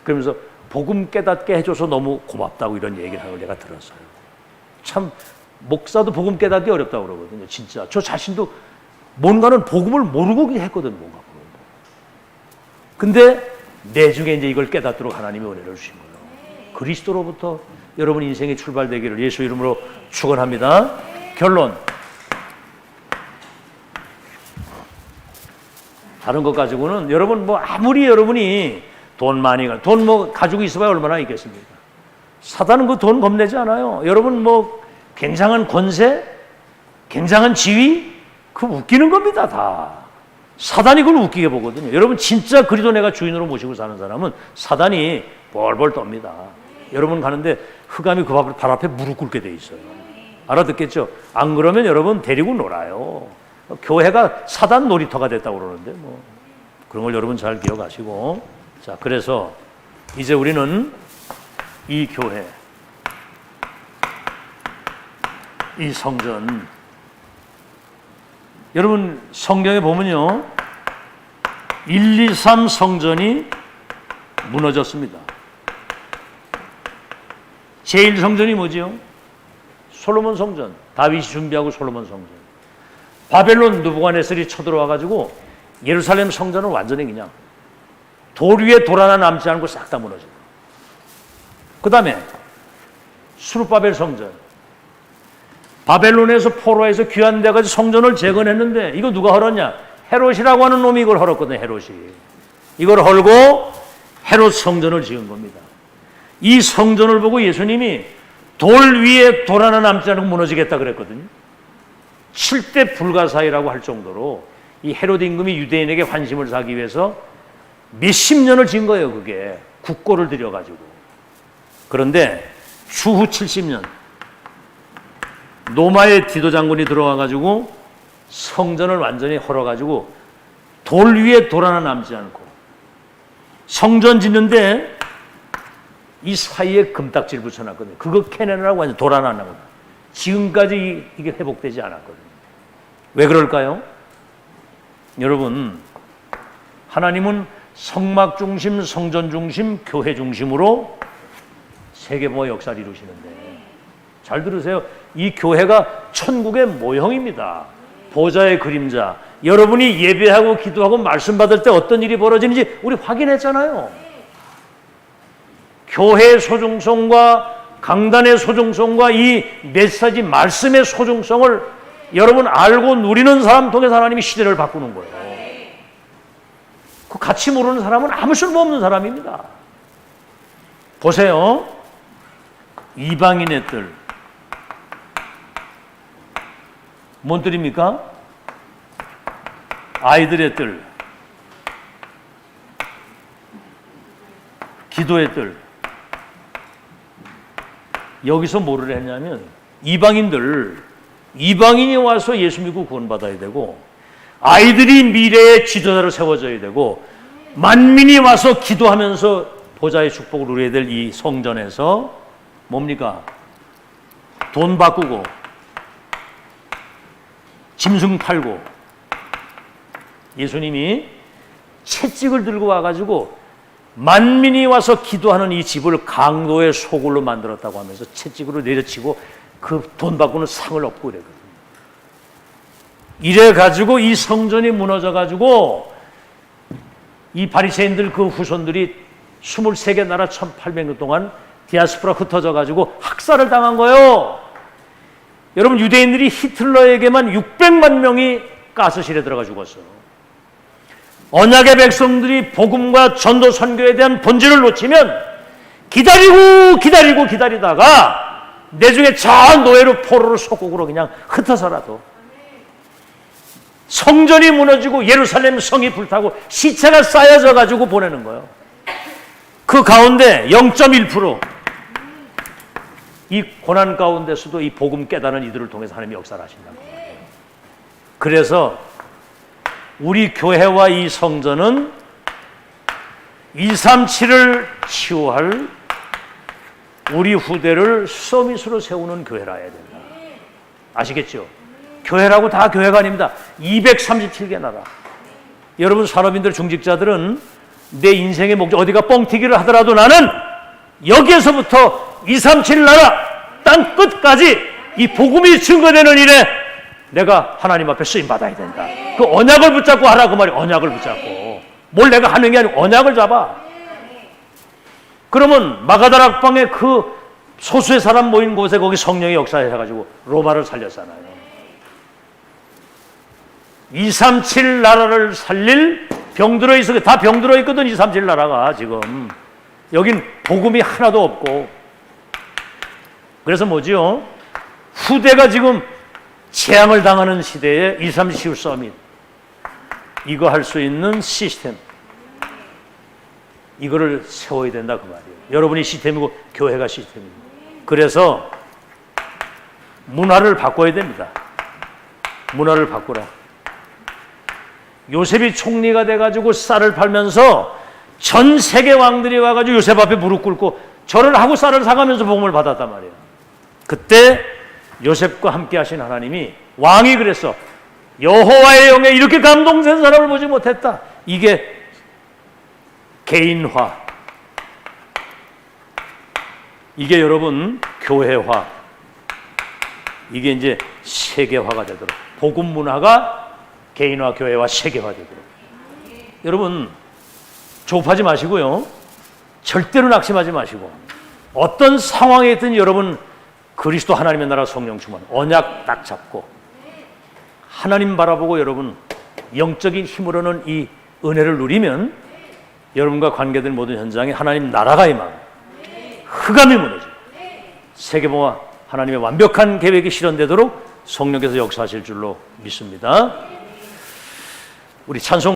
그러면서 복음 깨닫게 해줘서 너무 고맙다고 이런 얘기를 하는 걸 내가 들었어요. 참 목사도 복음 깨닫기 어렵다고 그러거든요. 진짜 저 자신도 뭔가는 복음을 모르고 했거든. 뭔가. 근데 내중에 이제 이걸 깨닫도록 하나님이 은혜를 주신 거예요. 그리스도로부터 여러분 인생이 출발되기를 예수 이름으로 축원합니다. 결론. 다른 것 가지고는 여러분 뭐 아무리 여러분이 돈 가지고 있어봐야 얼마나 있겠습니까? 사단은 그 돈 겁내지 않아요. 여러분 뭐 굉장한 권세, 굉장한 지위, 그거 웃기는 겁니다 다. 사단이 그걸 웃기게 보거든요. 여러분 진짜 그리스도 내가 주인으로 모시고 사는 사람은 사단이 벌벌 떱니다. 여러분 가는데 흑암이 그 발 앞에 무릎 꿇게 돼 있어요. 알아듣겠죠? 안 그러면 여러분 데리고 놀아요. 교회가 사단 놀이터가 됐다고 그러는데 뭐 그런 걸 여러분 잘 기억하시고. 자, 그래서 이제 우리는 이 교회, 이 성전, 여러분 성경에 보면요 1, 2, 3 성전이 무너졌습니다. 제1 성전이 뭐지요? 솔로몬 성전. 다윗이 준비하고 솔로몬 성전. 바벨론 느부갓네살이 쳐들어와가지고 예루살렘 성전은 완전히 그냥 돌 위에 돌 하나 남지 않고 싹 다 무너집니다. 그 다음에 수르바벨 성전. 바벨론에서 포로에서 귀환돼가지고 성전을 재건했는데 이거 누가 헐었냐? 헤롯이라고 하는 놈이 이걸 헐었거든요. 헤롯이. 이걸 헐고 헤롯 성전을 지은 겁니다. 이 성전을 보고 예수님이 돌 위에 돌 하나 남지 않고 무너지겠다 그랬거든요. 7대 불가사의라고 할 정도로 이 헤롯 임금이 유대인에게 환심을 사기 위해서 몇십 년을 지은 거예요. 그게 국고를 들여가지고. 그런데 추후 70년 로마의 디도 장군이 들어와가지고 성전을 완전히 헐어가지고 돌 위에 돌 하나 남지 않고 성전 짓는데 이 사이에 금딱지를 붙여놨거든요. 그거 캐내느라고 완전 돌 하나 안 나거든요. 지금까지 이게 회복되지 않았거든요. 왜 그럴까요? 여러분, 하나님은 성막 중심, 성전 중심, 교회 중심으로 세계보화 역사를 이루시는데 잘 들으세요. 이 교회가 천국의 모형입니다. 보좌의 그림자. 여러분이 예배하고 기도하고 말씀 받을 때 어떤 일이 벌어지는지 우리 확인했잖아요. 교회의 소중성과 강단의 소중성과 이 메시지 말씀의 소중성을 여러분 알고 누리는 사람 통해서 하나님이 시대를 바꾸는 거예요. 그 같이 모르는 사람은 아무 쓸모없는 사람입니다. 보세요. 이방인의 뜰. 뭔 뜰입니까? 아이들의 뜰. 기도의 뜰. 여기서 뭐를 했냐면 이방인이 와서 예수 믿고 구원받아야 되고 아이들이 미래의 지도자로 세워져야 되고 만민이 와서 기도하면서 보좌의 축복을 누려야 될 이 성전에서 뭡니까? 돈 바꾸고 짐승 팔고 예수님이 채찍을 들고 와가지고 만민이 와서 기도하는 이 집을 강도의 소굴로 만들었다고 하면서 채찍으로 내려치고 그 돈 바꾸는 상을 얻고 그랬거든요. 이래가지고 이 성전이 무너져가지고 이 바리새인들 그 후손들이 23개 나라 1800년 동안 디아스포라 흩어져 가지고 학살을 당한 거예요. 여러분, 유대인들이 히틀러에게만 600만 명이 가스실에 들어가 죽었어요. 언약의 백성들이 복음과 전도 선교에 대한 본질을 놓치면 기다리다가 내중에 저 노예로 포로로 속국으로 그냥 흩어서라도, 성전이 무너지고 예루살렘 성이 불타고 시체가 쌓여져 가지고 보내는 거예요. 그 가운데 0.1%, 이 고난 가운데서도 이 복음 깨달은 이들을 통해서 하나님이 역사를 하신다고 말이에요. 그래서 우리 교회와 이 성전은 237을 치유할 우리 후대를 서밋으로 세우는 교회라 해야 된다. 아시겠죠? 교회라고 다 교회가 아닙니다. 237개 나라. 여러분, 산업인들, 중직자들은 내 인생의 목적, 어디가 뻥튀기를 하더라도 나는 여기에서부터 237 나라 땅 끝까지 이 복음이 증거되는 일에 내가 하나님 앞에 쓰임 받아야 된다. 그 언약을 붙잡고 하라 그 말이에요. 언약을 붙잡고. 뭘 내가 하는 게 아니고 언약을 잡아. 그러면 마가다락방에 그 소수의 사람 모인 곳에 거기 성령이 역사해가지고 로마를 살렸잖아요. 237 나라를 살릴 병들어 있어. 다 병들어 있거든, 237 나라가 지금. 여긴 복음이 하나도 없고. 그래서 뭐지요? 후대가 지금 재앙을 당하는 시대에 237 서밋, 이거 할 수 있는 시스템, 이거를 세워야 된다 그 말이에요. 여러분이 시스템이고 교회가 시스템입니다. 그래서 문화를 바꿔야 됩니다. 문화를 바꾸라. 요셉이 총리가 돼가지고 쌀을 팔면서 전 세계 왕들이 와가지고 요셉 앞에 무릎 꿇고 절을 하고 쌀을 사가면서 복음을 받았단 말이에요. 그때 요셉과 함께 하신 하나님이, 왕이 그랬어. 여호와의 영에 이렇게 감동된 사람을 보지 못했다. 이게 개인화, 이게 여러분 교회화, 이게 이제 세계화가 되도록, 복음 문화가 개인화, 교회화, 세계화 되도록. 여러분, 조급하지 마시고요, 절대로 낙심하지 마시고, 어떤 상황에 있든 여러분 그리스도 하나님의 나라 성령 충만, 언약 딱 잡고 하나님 바라보고 여러분 영적인 힘으로는 이 은혜를 누리면 여러분과 관계된 모든 현장에 하나님 나라가 임하고 흑암이 무너지고 세계보와 하나님의 완벽한 계획이 실현되도록 성령께서 역사하실 줄로 믿습니다. 우리 찬송